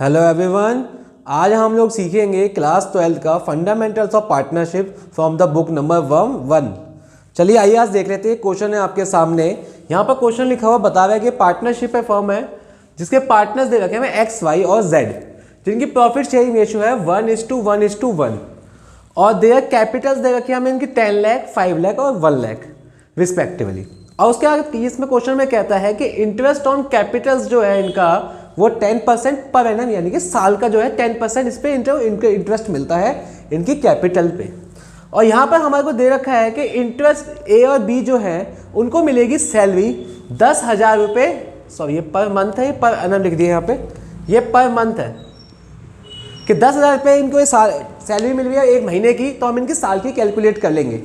Hello everyone, आज हम लोग सीखेंगे क्लास 12 का fundamentals of partnership from the book number 1। चलिए आइए आज देख लेते हैं। क्वेश्चन है आपके सामने। यहाँ पर क्वेश्चन लिखा हुआ बता रहा है कि पार्टनरशिप फर्म है जिसके पार्टनर्स दे रखे हैं एक्स, वाई और जेड, जिनकी प्रॉफिट शेयरिंग रेशियो है 1:1:1 और देयर कैपिटल्स दे रखे हैं हमें इनकी 10 लाख, 5 लाख और 1 लाख रिस्पेक्टिवली। और उसके आगे इसमें क्वेश्चन में कहता है कि इंटरेस्ट ऑन कैपिटल्स जो है इनका वो 10% पर एनम, यानी कि साल का जो है 10% इस पे इंटरेस्ट मिलता है इनकी कैपिटल पे। और यहाँ पर हमारे को दे रखा है कि इंटरेस्ट ए और बी जो है उनको मिलेगी सैलरी 10,000 रुपये, सॉरी ये पर मंथ है, ये पर एनम लिख दिया यहाँ पे, ये पर मंथ है कि 10,000 रुपये इनको सैलरी मिल रही है एक महीने की, तो हम इनकी साल की कैलकुलेट कर लेंगे।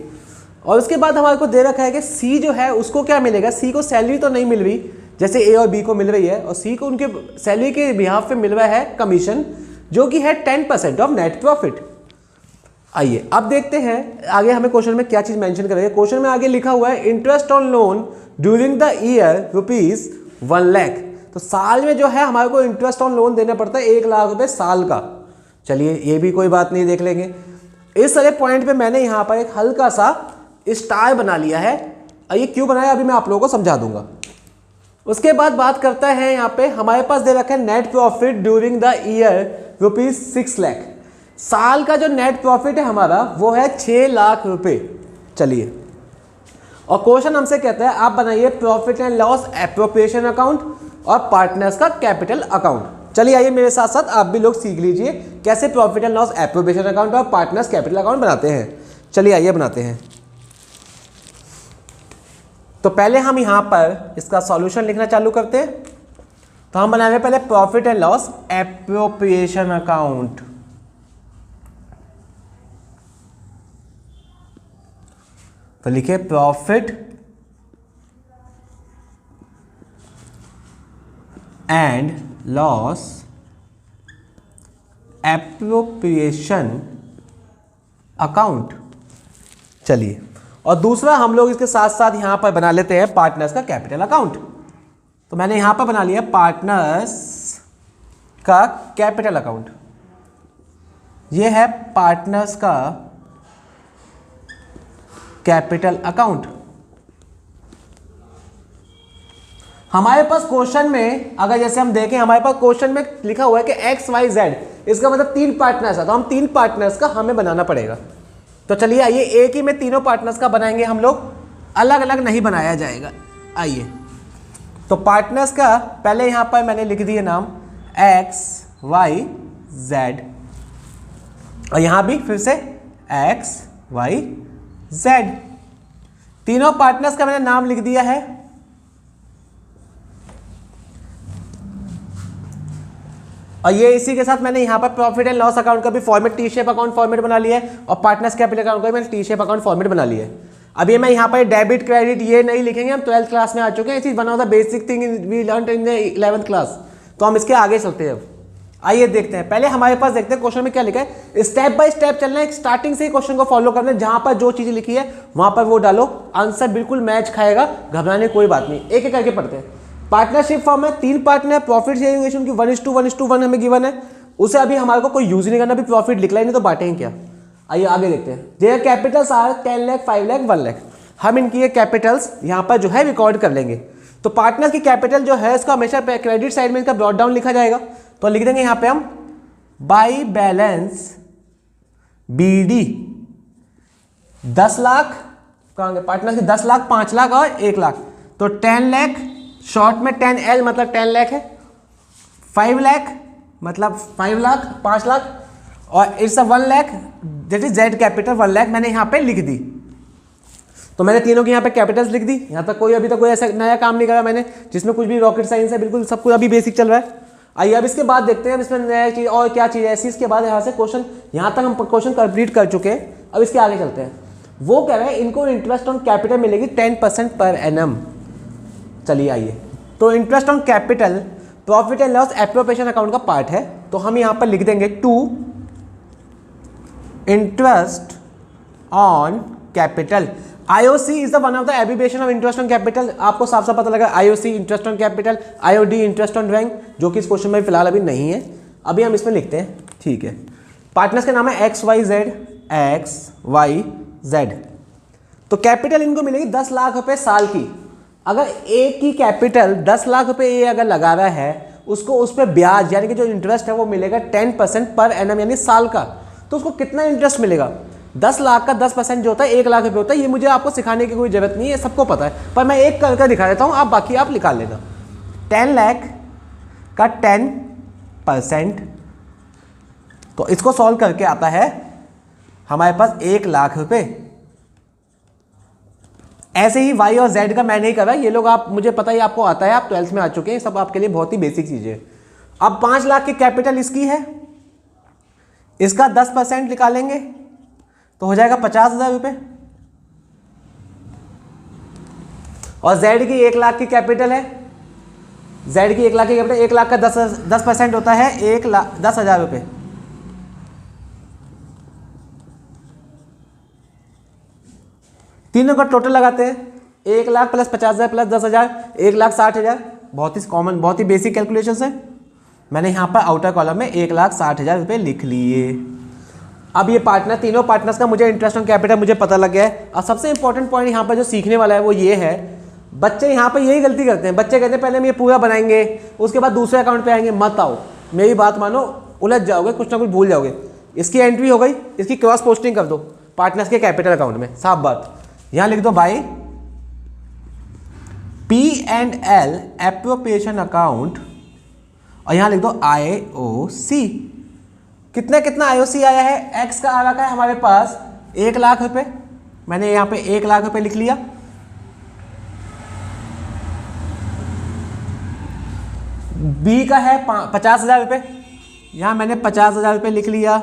और उसके बाद हमारे को दे रखा है कि सी जो है उसको क्या मिलेगा, सी को सैलरी तो नहीं मिल रही जैसे ए और बी को मिल रही है, और सी को उनके सैलरी के बिहाफ पे मिल रहा है कमीशन जो कि है 10% ऑफ नेट प्रॉफिट। आइए अब देखते हैं आगे हमें क्वेश्चन में क्या चीज मेंशन करेंगे। क्वेश्चन में आगे लिखा हुआ है interest on loan during the year ₹1 lakh. तो साल में जो है हमारे को इंटरेस्ट ऑन लोन देना पड़ता है 1 लाख रुपए साल का। चलिए ये भी कोई बात नहीं, देख लेंगे। इस सारे पॉइंट पे मैंने यहाँ पर एक हल्का सा स्टार बना लिया है, और ये क्यों बनाया अभी मैं आप लोगों को समझा दूंगा। उसके बाद बात करता है यहाँ पे हमारे पास दे रखा है net profit during the year ₹6 lakh. साल का जो नेट प्रॉफिट है हमारा वो है 6 लाख रुपए। चलिए, और क्वेश्चन हमसे कहता है आप बनाइए profit and loss appropriation account और पार्टनर्स का कैपिटल अकाउंट। चलिए आइए मेरे साथ साथ आप भी लोग सीख लीजिए कैसे profit and loss appropriation account और पार्टनर्स कैपिटल अकाउंट बनाते हैं। चलिए आइए बनाते हैं। तो पहले हम यहां पर इसका सॉल्यूशन लिखना चालू करते हैं। तो हम बनाएंगे पहले profit and loss appropriation account. तो लिखिए profit and loss appropriation account. चलिए, और दूसरा हम लोग इसके साथ साथ यहां पर बना लेते हैं पार्टनर्स का कैपिटल अकाउंट। तो मैंने यहां पर बना लिया पार्टनर्स का कैपिटल अकाउंट। यह है पार्टनर्स का कैपिटल अकाउंट। हमारे पास क्वेश्चन में अगर जैसे हम देखें, हमारे पास क्वेश्चन में लिखा हुआ है कि एक्स, वाई, जेड, इसका मतलब 3 पार्टनर्स है, तो हम 3 पार्टनर्स का हमें बनाना पड़ेगा। तो चलिए आइए एक ही में तीनों पार्टनर्स का बनाएंगे हम लोग, अलग अलग नहीं बनाया जाएगा। आइए, तो पार्टनर्स का पहले यहां पर मैंने लिख दिया नाम एक्स, वाई, जेड, और यहां भी फिर से एक्स, वाई, जेड। तीनों पार्टनर्स का मैंने नाम लिख दिया है। और ये इसी के साथ मैंने यहाँ पर प्रॉफिट एंड लॉस अकाउंट का भी format T shape account format बना लिया है, और पार्टनर्स कैपिटल अकाउंट का भी मैंने टी शेप अकाउंट फॉर्मेट बना लिया है। अब ये मैं यहाँ पर डेबिट क्रेडिट ये नहीं लिखेंगे, हम 12th क्लास में आ चुके हैं। It is one of the basic thing we learn in the 11th class. तो हम इसके आगे चलते हैं। अब आइए देखते हैं। पहले हमारे पास देखते हैं क्वेश्चन में क्या लिखा है। स्टेप बाय स्टेप चलना है, स्टार्टिंग से ही क्वेश्चन को फॉलो करना है। जहां पर जो चीजें लिखी है वहां पर वो डालो, आंसर बिल्कुल मैच खाएगा, घबराने कोई बात नहीं। एक एक करके पढ़ते हैं। पार्टनरशिप फॉर्म है, 3 पार्टनर, प्रॉफिट शेयरिंग रेशियो की 1:1:1 हमें गिवन है। उसे अभी हमारे को कोई यूज नहीं करना, अभी प्रॉफिट लिखला ही नहीं तो बांटेंगे क्या। आइए आगे देखते हैं। Their capitals are 10 lakh, 5 lakh, 1 lakh. हम इनकी ये कैपिटल्स यहाँ पर जो है रिकॉर्ड कर लेंगे। तो पार्टनर की कैपिटल जो है इसका हमेशा क्रेडिट साइड में इसका ब्रॉट डाउन लिखा जाएगा। तो लिख देंगे यहाँ पे हम बाई बैलेंस BD 10 लाख, कहेंगे पार्टनर की 10 लाख, 5 लाख और 1 लाख। तो 10 लाख, शॉर्ट में 10L मतलब 10 लाख है, 5 लाख मतलब 5 लाख, 5 लाख, और it's 1 lakh that is Z capital 1 lakh मैंने यहाँ पे लिख दी। तो मैंने तीनों की यहाँ पे कैपिटल्स लिख दी। यहाँ तक कोई अभी तक कोई ऐसा नया काम नहीं करा मैंने जिसमें कुछ भी रॉकेट साइंस है, बिल्कुल सब कुछ अभी बेसिक चल रहा है। आइए अब इसके बाद देखते हैं इसमें नया चीज और क्या चीज़ है ऐसी। इसके बाद यहाँ से क्वेश्चन, यहाँ तक हम क्वेश्चन कंप्लीट कर चुके हैं। अब इसके आगे चलते हैं। वो कह रहे हैं इनको इंटरेस्ट ऑन कैपिटल मिलेगी 10% पर एनम। चलिए आइए, तो interest on capital profit and loss appropriation account का पार्ट है। तो हम यहाँ पर लिख देंगे to interest on capital. IOC is the one of the abbreviation of interest on capital. आपको साफ साफ पता लगा IOC interest on capital, IOD interest on drawing, जो कि इस क्वेश्चन में फिलहाल अभी नहीं है। अभी हम इसमें लिखते हैं, ठीक है। पार्टनर्स के नाम है x y z, x y z. तो कैपिटल इनको मिलेगी 10 लाख रुपए साल की। अगर ए की कैपिटल 10 लाख रुपए ए अगर लगा रहा है, उसको उस पर ब्याज यानी कि जो इंटरेस्ट है वो मिलेगा 10% पर एनम यानी साल का। तो उसको कितना इंटरेस्ट मिलेगा? 10 लाख का 10% जो होता है 1 लाख रुपये होता है। ये मुझे आपको सिखाने की कोई जरूरत नहीं है, सबको पता है, पर मैं एक करके दिखा देता हूँ, आप बाकी आप निकाल लेना। 10 लाख का 10%, तो इसको सॉल्व करके आता है हमारे पास 1 लाख रुपए। ऐसे ही वाई और जेड का मैं नहीं कर रहा, ये लोग आप मुझे पता ही आपको आता है, आप 12th में आ चुके हैं, सब आपके लिए बहुत ही बेसिक चीजें। अब 5 लाख की कैपिटल इसकी है, इसका 10% निकालेंगे तो हो जाएगा 50,000 रुपये। और जेड की 1 लाख की कैपिटल है, जेड की 1 लाख की कैपिटल, 1 लाख का 10% होता है 10,000 रुपये। तीनों का टोटल लगाते हैं, 1 लाख प्लस 50,000 प्लस 10,000, 1,60,000। बहुत ही कॉमन, बहुत ही बेसिक कैलकुलेशन है। मैंने यहाँ पर आउटर कॉलम में 1,60,000 रुपये लिख लिए। अब ये पार्टनर, तीनों पार्टनर्स का मुझे इंटरेस्ट ऑन कैपिटल मुझे पता लग गया है। और सबसे इंपॉर्टेंट पॉइंट यहाँ पर जो सीखने वाला है वो ये है, बच्चे यहाँ पर यही गलती करते हैं। बच्चे कहते हैं पहले हम ये पूरा बनाएंगे, उसके बाद दूसरे अकाउंट पे आएंगे। मत आओ, मेरी बात मानो, उलझ जाओगे, कुछ ना कुछ भूल जाओगे। इसकी एंट्री हो गई, इसकी क्रॉस पोस्टिंग कर दो पार्टनर्स के कैपिटल अकाउंट में, साफ बात। यहां लिख दो बाई P&L एप्रोप्रिएशन अकाउंट, और यहां लिख दो IOC। कितना कितना IOC आया है? एक्स का आ रखा है हमारे पास 1 लाख रुपए, मैंने यहां पे 1 लाख रुपए लिख लिया। बी का है 50,000 रुपये, यहां मैंने 50,000 रुपये लिख लिया।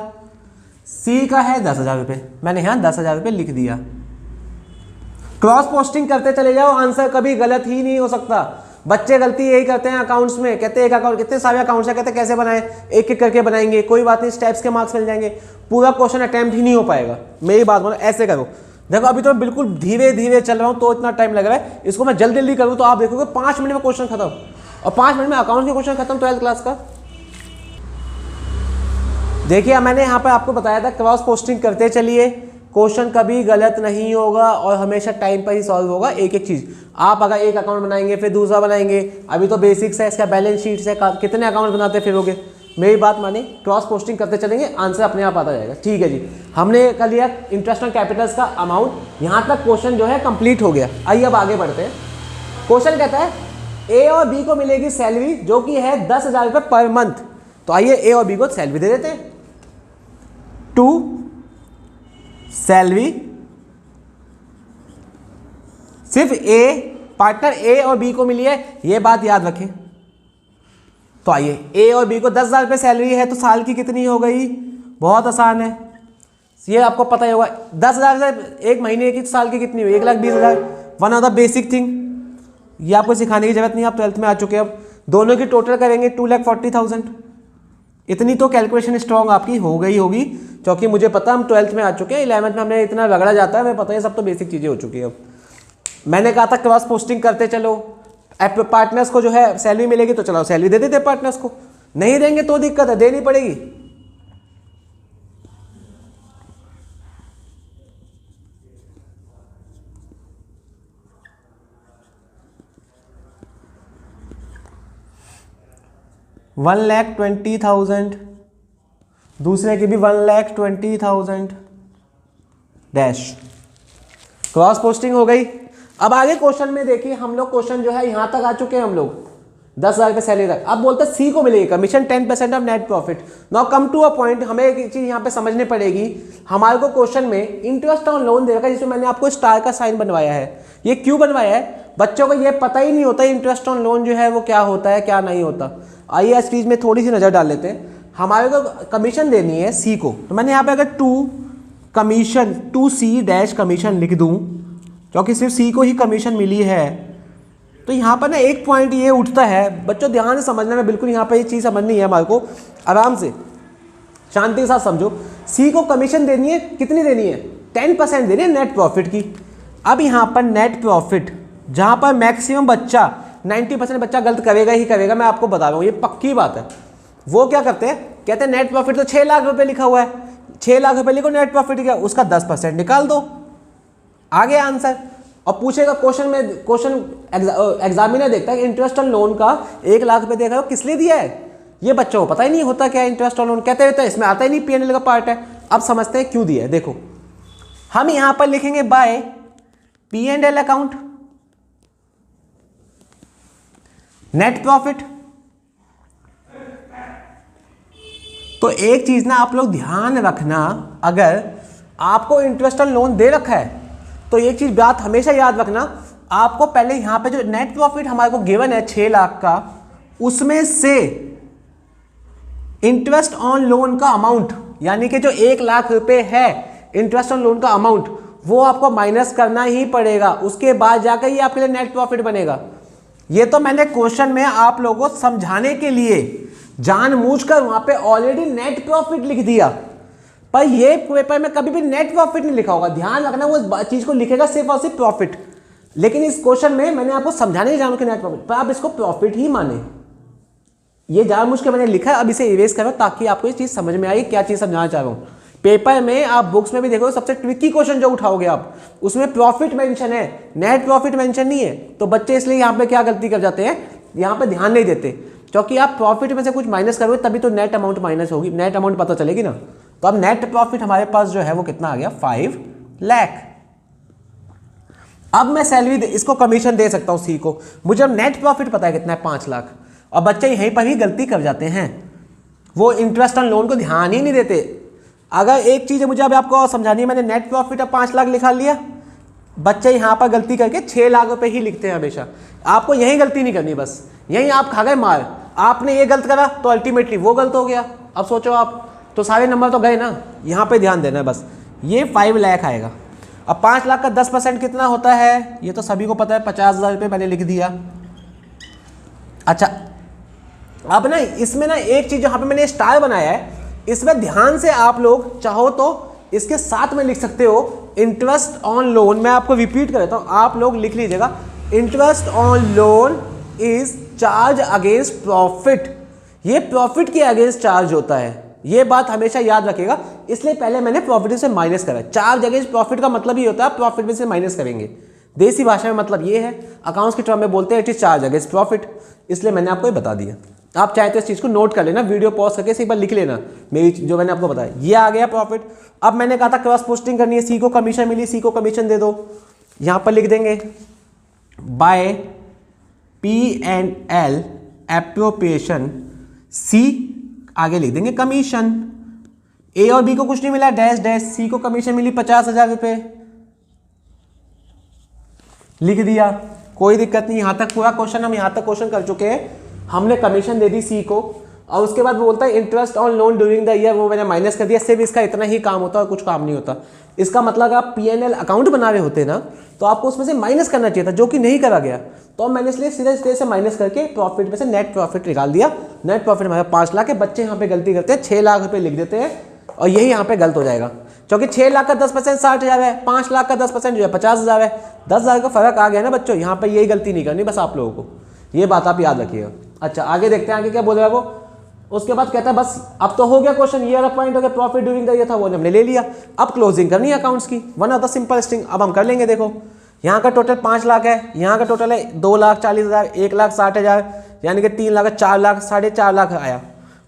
सी का है 10,000 रुपये, मैंने यहां 10,000 रुपये लिख दिया। क्रॉस पोस्टिंग करते चले जाओ, आंसर कभी गलत ही नहीं हो सकता। बच्चे गलती यही करते हैं अकाउंट्स में, कहते हैं एक अकाउंट, कितने सारे अकाउंट्स हैं, कहते हैं कैसे बनाए, एक एक करके बनाएंगे, कोई बात नहीं, स्टेप्स के मार्क्स मिल जाएंगे, पूरा क्वेश्चन अटेम्प्ट ही नहीं हो पाएगा। मेरी बात बोलो, ऐसे करो। देखो अभी तो मैं बिल्कुल धीरे धीरे चल रहा हूँ तो इतना टाइम लग रहा है, इसको मैं जल्दी जल्दी करूँ तो आप देखोगे 5 मिनट में क्वेश्चन खत्म, और 5 मिनट में अकाउंट के क्वेश्चन खत्म 12th क्लास का। देखिए मैंने यहाँ पर आपको बताया था क्रॉस पोस्टिंग करते चलिए, क्वेश्चन कभी गलत नहीं होगा और हमेशा टाइम पर ही सॉल्व होगा। एक एक चीज, आप अगर एक अकाउंट बनाएंगे फिर दूसरा बनाएंगे, अभी तो बेसिक्स है, इसका बैलेंस शीट है, कितने अकाउंट बनाते फिरोगे। मेरी बात माने, क्रॉस पोस्टिंग करते चलेंगे, आंसर अपने आप आता जाएगा। ठीक है जी, हमने कर लिया इंटरेस्ट ऑन कैपिटल्स का अमाउंट। यहाँ तक क्वेश्चन जो है कंप्लीट हो गया। आइए अब आगे बढ़ते हैं। क्वेश्चन कहता है ए और बी को मिलेगी सैलरी जो कि है 10,000 रुपये पर मंथ। तो आइए ए और बी को सैलरी दे देते हैं। टू सैलरी, सिर्फ ए, पार्टनर ए और बी को मिली है, ये बात याद रखें। तो आइए ए और बी को 10,000 रुपये सैलरी है, तो साल की कितनी हो गई? बहुत आसान है, ये आपको पता ही होगा। 10,000 से एक महीने की, साल की कितनी हुई? 1,20,000। One of the basic thing, ये आपको सिखाने की जरूरत नहीं, आप 12th में आ चुके हैं। अब दोनों की टोटल करेंगे 2,40,000। इतनी तो कैलकुलेशन स्ट्रॉन्ग आपकी हो गई होगी, क्योंकि मुझे पता हम 12th में आ चुके हैं। 11th में हमने इतना रगड़ा जाता है, हमें पता है, सब तो बेसिक चीज़ें हो चुकी है। अब मैंने कहा था क्रॉस पोस्टिंग करते चलो, पार्टनर्स को जो है सैलरी मिलेगी तो चलो सैलरी दे देते पार्टनर्स को, नहीं देंगे तो दिक्कत है, देनी पड़ेगी। $1,20,000, दूसरे की भी 1,20,000 डैश। क्रॉस पोस्टिंग हो गई। अब आगे क्वेश्चन में देखिए, हम लोग क्वेश्चन जो है यहां तक आ चुके हैं, हम लोग 10,000 रुपये सैलरी तक। अब बोलते हैं सी को मिलेगी commission 10% of net profit. Now come to a point, हमें एक चीज यहाँ पे समझने पड़ेगी। हमारे को क्वेश्चन में इंटरेस्ट ऑन लोन दे रखा है, जिसमें मैंने आपको स्टार का साइन बनवाया है। ये क्यों बनवाया है? बच्चों को ये पता ही नहीं होता इंटरेस्ट ऑन लोन जो है वो क्या होता है क्या नहीं होता। आइए इस चीज में थोड़ी सी नजर डाल लेते हैं। हमारे को कमीशन देनी है सी को, तो मैंने यहाँ पे अगर टू सी डैश कमीशन लिख दूं, क्योंकि सिर्फ सी को ही कमीशन मिली है, तो यहाँ पर ना एक पॉइंट ये उठता है, बच्चों ध्यान से समझना है, बिल्कुल यहाँ पर ये चीज़ समझनी है हमारे को, आराम से शांति के साथ समझो। सी को कमीशन देनी है, कितनी देनी है? 10% देनी है नेट प्रॉफिट की। अब यहाँ पर नेट प्रॉफिट, जहाँ पर मैक्सिमम बच्चा 90% बच्चा गलत करेगा ही करेगा, मैं आपको बता रहा हूँ, ये पक्की बात है। वो क्या करते हैं, कहते हैं नेट प्रॉफिट तो 6 लाख रुपए लिखा हुआ है, 6 लाख रुपए लिखो, नेट प्रॉफिट क्या, उसका 10% निकाल दो, आ गया आंसर। और पूछेगा क्वेश्चन एग्जामिनर देखता है इंटरेस्ट ऑन लोन का 1 लाख रुपए देगा, किस लिए दिया है, ये बच्चों को पता ही नहीं होता क्या इंटरेस्ट ऑन लोन, कहते रहते हैं इसमें आता ही नहीं, P&L का पार्ट है। अब समझते हैं क्यों दिया है। देखो हम यहां पर लिखेंगे bye P&L account net profit. तो एक चीज ना आप लोग ध्यान रखना, अगर आपको इंटरेस्ट ऑन लोन दे रखा है तो एक चीज बात हमेशा याद रखना, आपको पहले यहां पे जो नेट प्रॉफिट हमारे को गिवन है 6 लाख का, उसमें से इंटरेस्ट ऑन लोन का अमाउंट, यानी कि जो 1 लाख रुपए है इंटरेस्ट ऑन लोन का अमाउंट, वो आपको माइनस करना ही पड़ेगा, उसके बाद जाकर ये आपके लिए नेट प्रॉफिट बनेगा। ये तो मैंने क्वेश्चन में आप लोगों को समझाने के लिए जानबूझकर वहां पे ऑलरेडी नेट प्रॉफिट लिख दिया, पर ये पेपर में कभी भी नेट प्रॉफिट नहीं लिखा होगा, ध्यान रखना, वो चीज को लिखेगा सिर्फ और सिर्फ प्रॉफिट। लेकिन इस क्वेश्चन में मैंने आपको समझाने जानू कि नेट प्रॉफिट, पर आप इसको प्रॉफिट ही माने, ये जानबूझ के मैंने लिखा है। अब इसे इरेज करो ताकि आपको ये चीज समझ में आई क्या चीज समझाना चाह रहा हूं। पेपर में आप बुक्स में भी देखो, सबसे ट्रिकी क्वेश्चन जो उठाओगे आप, उसमें प्रॉफिट मेंशन है, नेट प्रॉफिट मेंशन नहीं है। तो बच्चे इसलिए यहाँ पे क्या गलती कर जाते हैं, यहाँ पे ध्यान नहीं देते, क्योंकि आप प्रॉफिट में से कुछ माइनस करोगे तभी तो नेट अमाउंट माइनस होगी, नेट अमाउंट पता चलेगी ना। तो अब नेट प्रॉफिट हमारे पास जो है वो कितना आ गया, 5 लाख। अब मैं सैलरी इसको कमीशन दे सकता हूँ सी को, मुझे अब नेट प्रॉफिट पता है कितना है, 5 लाख। और बच्चे यहीं पर ही गलती कर जाते हैं, वो इंटरेस्ट ऑन लोन को ध्यान ही नहीं देते। अगर एक चीज मुझे अब आपको समझानी है, मैंने नेट प्रॉफिट अब 5 लाख लिखा लिया, बच्चे यहां पर गलती करके 6 लाख रुपए ही लिखते हैं हमेशा। आपको यही गलती नहीं करनी, बस यही आप खा गए मार, आपने ये गलत करा तो अल्टीमेटली वो गलत हो गया। अब सोचो आप, तो सारे नंबर तो गए ना, यहां पे ध्यान देना है बस। ये 5 लाख आएगा। अब 5 लाख का 10% कितना होता है, ये तो सभी को पता है, 50,000 रुपये मैंने लिख दिया। अच्छा अब ना इसमें ना एक चीज, जहां पे मैंने स्टार बनाया है, इसमें ध्यान से आप लोग चाहो तो इसके साथ में लिख सकते हो इंटरेस्ट ऑन लोन। मैं आपको रिपीट कर देता हूं, आप लोग लिख लीजिएगा, interest on loan is charge against profit. ये प्रॉफिट के अगेंस्ट चार्ज होता है, ये बात हमेशा याद रखिएगा। इसलिए पहले मैंने प्रॉफिट से माइनस करा। चार्ज अगेंस्ट प्रॉफिट का मतलब ही होता है प्रॉफिट में से माइनस करेंगे, देसी भाषा में मतलब ये है। अकाउंट्स की टर्म में बोलते हैं it is charge against profit, इसलिए मैंने आपको ये बता दिया। आप चाहे तो इस चीज को नोट कर लेना, वीडियो पॉज करके एक बार लिख लेना मेरी जो मैंने आपको बताया। ये आ गया प्रॉफिट। अब मैंने कहा था क्रॉस पोस्टिंग करनी है, सी को कमीशन मिली, सी को कमीशन दे दो। यहां पर लिख देंगे बाय P&L एप्रोप्रिएशन, सी आगे लिख देंगे कमीशन। ए और बी को कुछ नहीं मिला, डैश डैश, सी को कमीशन मिली 50,000 रुपए, लिख दिया, कोई दिक्कत नहीं। यहां तक पूरा क्वेश्चन, हम यहां तक क्वेश्चन कर चुके हैं। हमने कमीशन दे दी सी को, और उसके बाद वो बोलता है interest on loan during the year, वो मैंने माइनस कर दिया। सिर्फ इसका इतना ही काम होता है और कुछ काम नहीं होता। इसका मतलब आप P&L अकाउंट बना रहे होते ना, तो आपको उसमें से माइनस करना चाहिए था, जो कि नहीं करा गया। तो मैंने इसलिए सीधे सीधे से माइनस करके प्रॉफिट में से नेट प्रॉफिट निकाल दिया। नेट प्रॉफिट हमारा 5 लाख है। बच्चे यहाँ पे गलती करते हैं, 6 लाख रुपए लिख देते हैं, और यही यहाँ पे गलत हो जाएगा, क्योंकि 6 लाख का 10% 60,000 है, 5 लाख का 10% जो है 50,000 है। 10,000 का फर्क आ गया ना बच्चों, यहाँ पे यही गलती नहीं करनी बस आप लोगों को, ये बात आप याद रखिएगा। अच्छा आगे देखते हैं आगे क्या बोल रहा है वो। उसके बाद कहता है बस अब तो हो गया क्वेश्चन, ये वाला पॉइंट हो गया, प्रॉफिट ड्यूरिंग द ईयर था वो हमने ले लिया। अब क्लोजिंग करनी है अकाउंट्स की, one of the simple sting. अब हम कर लेंगे। देखो यहाँ का टोटल 5 लाख है, यहाँ का टोटल है 2,40,000, 1,60,000, यानी कि 3 लाख, 4 लाख, 4.5 लाख आया,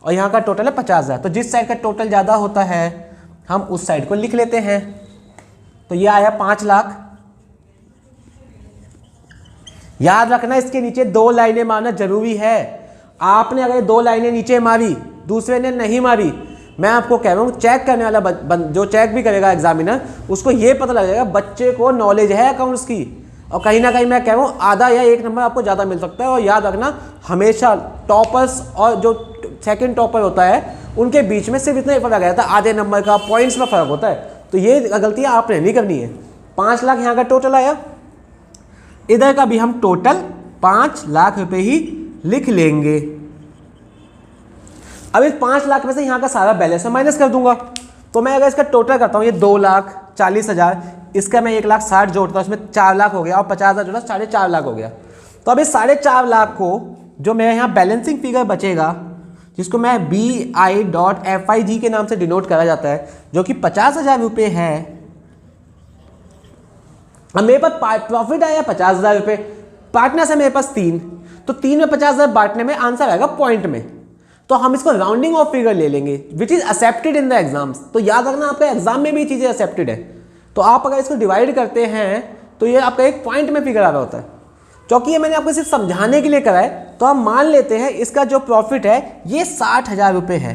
और यहाँ का टोटल है 50,000। तो जिस साइड का टोटल ज़्यादा होता है हम उस साइड को लिख लेते हैं। तो ये आया 5 लाख। याद रखना इसके नीचे 2 लाइनें मारना जरूरी है। आपने अगर 2 लाइनें नीचे मारी, दूसरे ने नहीं मारी, मैं आपको कह रहा हूँ चेक करने वाला जो चेक भी करेगा एग्जामिनर, उसको ये पता लग जाएगा बच्चे को नॉलेज है अकाउंट्स की। और कहीं ना कहीं मैं कह रहा हूँ आधा या 1 नंबर आपको ज़्यादा मिल सकता है। और याद रखना हमेशा टॉपर्स और जो सेकंड टॉपर होता है उनके बीच में सिर्फ इतना ही फर्क रहता है, आधे नंबर का, पॉइंट्स में फर्क होता है। तो ये गलतियाँ आपने नहीं करनी है। 5 लाख यहाँ का टोटल आया, इधर का भी हम टोटल 5 लाख रुपए ही लिख लेंगे। अब इस 5 लाख में से यहाँ का सारा बैलेंस मैं माइनस कर दूंगा। तो मैं अगर इसका टोटल करता हूँ, ये 2,40,000, इसका मैं 1,60,000 जोड़ता हूँ, इसमें 4 लाख हो गया, और 50,000 जोड़ा 4.5 लाख हो गया। तो अब इस 4.5 लाख को जो मेरे यहाँ बैलेंसिंग फिगर बचेगा, जिसको मैं BI.FIG के नाम से डिनोट करा जाता है, जो कि 50,000 रुपये है। अब मेरे पास प्रॉफिट आया 50,000 रुपये, पार्टनर्स है मेरे पास 3, तो 3 में 50,000 बांटने में आंसर आएगा पॉइंट में। तो हम इसको राउंडिंग ऑफ फिगर ले लेंगे which is accepted in the exams. तो याद रखना आपका एग्जाम में भी चीज़ें एक्सेप्टेड है। तो आप अगर इसको डिवाइड करते हैं तो ये आपका एक पॉइंट में फिगर आ रहा होता है। क्योंकि ये मैंने आपको सिर्फ समझाने के लिए करा है, तो हम मान लेते हैं इसका जो प्रॉफिट है ये 60,000 रुपये है।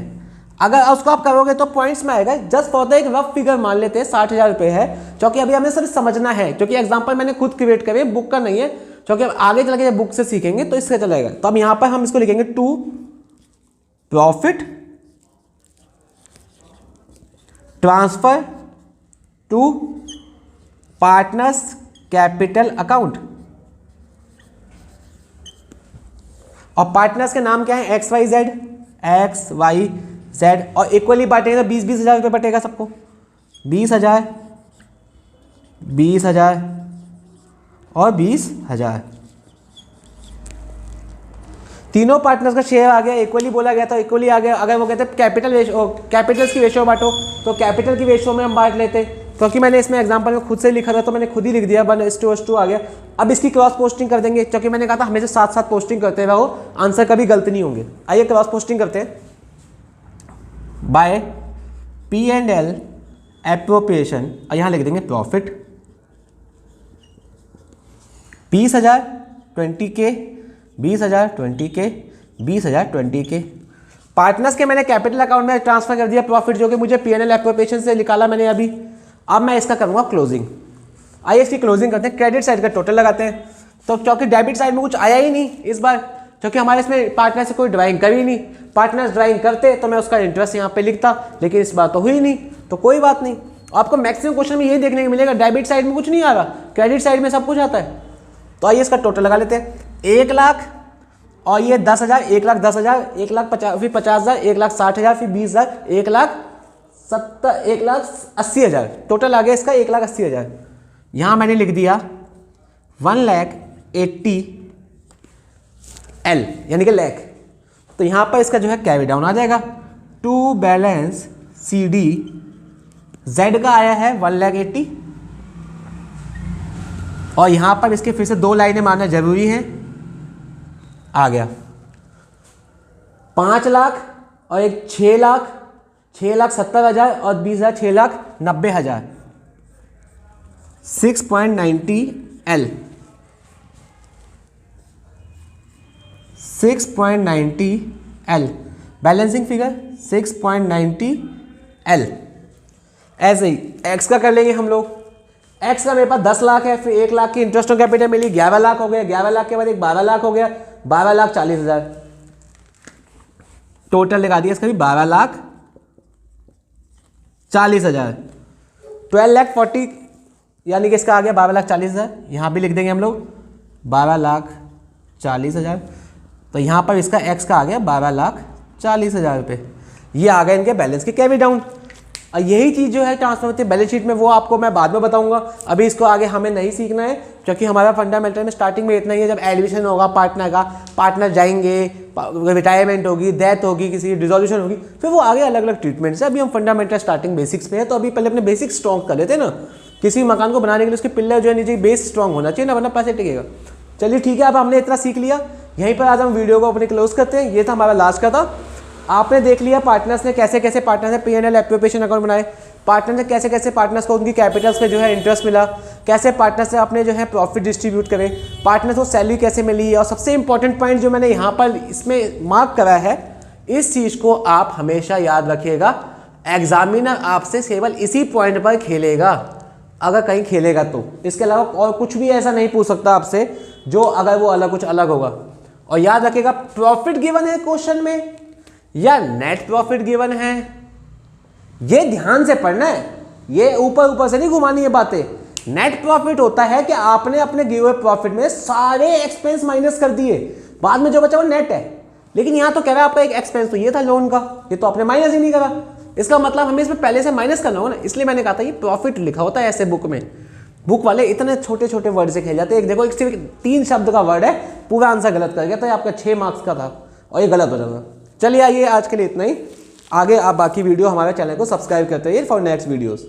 अगर उसको आप करोगे तो पॉइंट्स में आएगा। जस्ट फॉर द एक रफ फिगर मान लेते हैं 60,000 रुपये है, क्योंकि अभी हमें सिर्फ समझना है, क्योंकि एग्जाम्पल मैंने खुद क्रिएट करे, बुक का नहीं है, क्योंकि अब आगे चल के जब बुक से सीखेंगे तो इससे चलेगा। तो अब यहाँ पर हम इसको लिखेंगे to profit transfer to partners capital account. और पार्टनर्स के नाम क्या है? XYZ, XYZ, और इक्वली बांटेंगे तो 20-20 हज़ार रुपये बटेगा सबको, 20,000, 20,000 और 20,000। तीनों पार्टनर्स का शेयर आ गया, इक्वली बोला गया था, इक्वली आ गया। अगर वो कहते हैं कैपिटल्स की रेशियो बांटो, तो कैपिटल की रेशियो में हम बांट लेते, क्योंकि मैंने इसमें एग्जांपल में खुद से लिखा था तो मैंने खुद ही लिख दिया 1:2 आ गया। अब इसकी क्रॉस पोस्टिंग कर देंगे, क्योंकि मैंने कहा था हमेशा साथ साथ पोस्टिंग करते रहो, आंसर कभी गलत नहीं होंगे। आइए क्रॉस पोस्टिंग करते हैं। बाय P&L एप्रोप्रिएशन, और यहाँ लिख देंगे profit 20,000 20K, 20,000 20K, 20,000 20K। Partners के मैंने कैपिटल अकाउंट में ट्रांसफर कर दिया प्रॉफिट, जो कि मुझे P&L एप्रोप्रिएशन से निकाला मैंने अभी। अब मैं इसका करूँगा क्लोजिंग। आइए इसकी क्लोजिंग करते हैं। क्रेडिट साइड का टोटल लगाते हैं, तो क्योंकि डेबिट साइड में कुछ आया ही नहीं इस बार, क्योंकि हमारे इसमें पार्टनर से कोई ड्राइंग करी नहीं। पार्टनर्स ड्राइंग करते तो मैं उसका इंटरेस्ट यहाँ पे लिखता, लेकिन इस बार तो हुई नहीं, तो कोई बात नहीं। आपको मैक्सिमम क्वेश्चन में यही देखने को मिलेगा, डेबिट साइड में कुछ नहीं आ रहा, क्रेडिट साइड में सब कुछ आता है। तो आइए इसका टोटल लगा लेते हैं। 1 लाख और ये 10,000, 1,10,000, 1,50,000, फिर 50,000, 1,60,000, फिर 20,000, 1,80,000 टोटल आ गया इसका 1,80,000। यहाँ मैंने लिख दिया 1,80,000 यानी कि लाख। तो यहाँ पर इसका जो है कैरी डाउन आ जाएगा। टू बैलेंस CD Z का आया है 1,80,000, और यहाँ पर इसके फिर से 2 लाइनें मारना जरूरी है, आ गया 5 लाख और एक 6 लाख, 6,70,000 और 20,000, 6,90,000, 6.90L, 6.90L balancing figure 6.90L। ऐसे ही एक्स का कर लेंगे हम लोग। एक्स का मेरे पास 10 लाख है, फिर 1 लाख की इंटरेस्ट ऑन कैपिटल मिली, 11 लाख हो गया, 11 लाख के बाद एक 12 लाख हो गया, 12,40,000 टोटल लगा दिया इसका भी 12,40,000। 12,40,000 यानी कि इसका आ गया 12,40,000। यहाँ भी लिख देंगे हम लोग 12,40,000। तो यहाँ पर इसका एक्स का आ गया 12,40,000 रुपये। ये आ गया इनके बैलेंस के कैरी डाउन। और यही चीज़ जो है ट्रांसफर होती है बैलेंस शीट में, वो आपको मैं बाद में बताऊंगा। अभी इसको आगे हमें नहीं सीखना है, क्योंकि हमारा फंडामेंटल में स्टार्टिंग में इतना ही है। जब एडमिशन होगा पार्टनर का, पार्टनर जाएंगे, रिटायरमेंट होगी, डेथ होगी, किसी की डिसोल्यूशन होगी, फिर वो आगे अलग अलग ट्रीटमेंट है। अभी हम फंडामेंटल स्टार्टिंग बेसिक्स पे है, तो अभी पहले अपने बेसिक स्ट्रॉन्ग कर लेते हैं ना। किसी मकान को बनाने के लिए उसके पिल्लर जो है नीचे बेस स्ट्रॉन्ग होना चाहिए ना, वरना पैसे टिकेगा। चलिए ठीक है, अब हमने इतना सीख लिया, यहीं पर आज हम वीडियो को अपने क्लोज करते हैं। ये था हमारा लास्ट का था। आपने देख लिया पार्टनर्स ने कैसे कैसे पार्टनर्स ने P&L एप्रोप्रिएशन अकाउंट बनाए, पार्टनर ने कैसे कैसे पार्टनर्स को उनकी कैपिटल्स पे जो है इंटरेस्ट मिला, कैसे पार्टनर्स से अपने जो है प्रॉफिट डिस्ट्रीब्यूट करें, पार्टनर्स को सैलरी कैसे मिली, और सबसे इंपॉर्टेंट पॉइंट जो मैंने यहाँ पर इसमें मार्क करा है, इस चीज़ को आप हमेशा याद रखिएगा। एग्जामिनर आपसे केवल इसी पॉइंट पर खेलेगा, अगर कहीं खेलेगा तो। इसके अलावा और कुछ भी ऐसा नहीं पूछ सकता आपसे जो अगर वो अलग कुछ अलग होगा। और याद रखिएगा प्रॉफिट गिवन है क्वेश्चन में या नेट प्रॉफिट गिवन है, ये ध्यान से पढ़ना है। ये ऊपर ऊपर से नहीं घुमानी है बातें। नेट प्रॉफिट होता है कि आपने अपने गिवे प्रॉफिट में सारे एक्सपेंस माइनस कर दिए, बाद में जो बचा वो नेट है। लेकिन यहाँ तो कह रहा है आपका एक एक्सपेंस तो ये था लोन का, ये तो आपने माइनस ही नहीं करा। इसका मतलब हमें इसमें पहले से माइनस करना होगा ना, इसलिए मैंने कहा था ये प्रॉफिट लिखा होता है ऐसे बुक में। बुक वाले इतने छोटे छोटे वर्ड से खेल जाते हैं। एक देखो, एक सिर्फ 3 शब्द का वर्ड है, पूरा आंसर गलत कर गया, तो ये आपका 6 मार्क्स का था और ये गलत हो जाएगा। चलिए आइए आज के लिए इतना ही, आगे आप बाकी वीडियो हमारे चैनल को सब्सक्राइब करते रहिए फॉर नेक्स्ट वीडियोज़।